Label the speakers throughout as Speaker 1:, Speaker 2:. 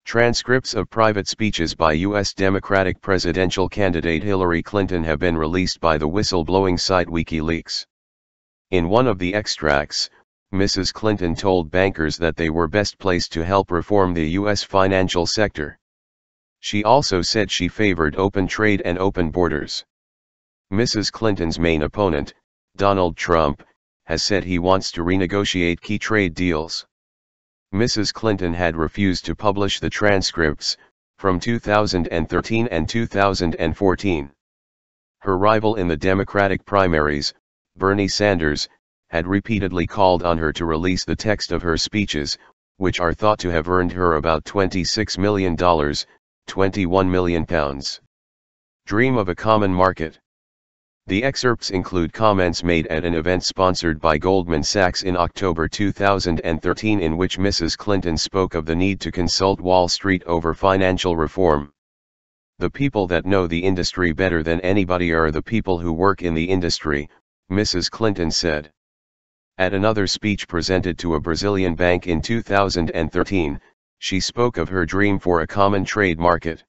Speaker 1: Transcripts of private speeches by U.S. Democratic presidential candidate Hillary Clinton have been released by the whistleblowing site Wikileaks. In one of the extracts, Mrs. Clinton told bankers that they were best placed to help reform the U.S. financial sector. She also said she favored open trade and open borders. Mrs. Clinton's main opponent, Donald Trump, has said he wants to renegotiate key trade deals. Mrs. Clinton had refused to publish the transcripts from 2013 and 2014. Her rival in the Democratic primaries, Bernie Sanders, had repeatedly called on her to release the text of her speeches, which are thought to have earned her about $26 million, £21 million. Dream of a common market. The excerpts include comments made at an event sponsored by Goldman Sachs in October 2013 in which Mrs. Clinton spoke of the need to consult Wall Street over financial reform. The people that know the industry better than anybody are the people who work in the industry, Mrs. Clinton said. At another speech presented to a Brazilian bank in 2013, she spoke of her dream for a common trade market.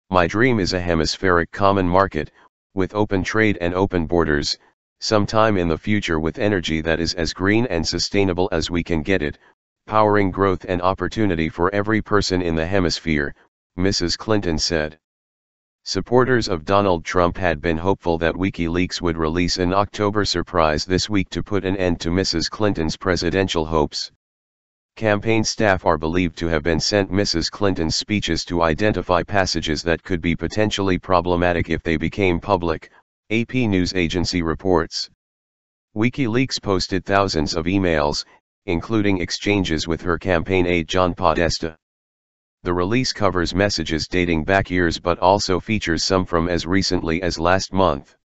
Speaker 1: My dream is a hemispheric common market, with open trade and open borders, sometime in the future with energy that is as green and sustainable as we can get it, powering growth and opportunity for every person in the hemisphere, Mrs. Clinton said. Supporters of Donald Trump had been hopeful that Wikileaks would release an October surprise this week to put an end to Mrs. Clinton's presidential hopes. Campaign staff are believed to have been sent Mrs. Clinton's speeches to identify passages that could be potentially problematic if they became public, AP news agency reports. WikiLeaks posted thousands of emails, including exchanges with her campaign aide John Podesta. The release covers messages dating back years but also features some from as recently as last month.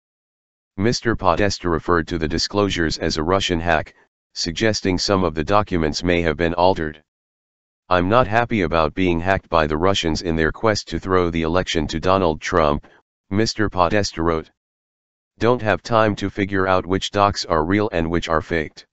Speaker 1: Mr. Podesta referred to the disclosures as a Russian hack, suggesting some of the documents may have been altered. I'm not happy about being hacked by the Russians in their quest to throw the election to Donald Trump, Mr. Podesta wrote. Don't have time to figure out which docs are real and which are faked.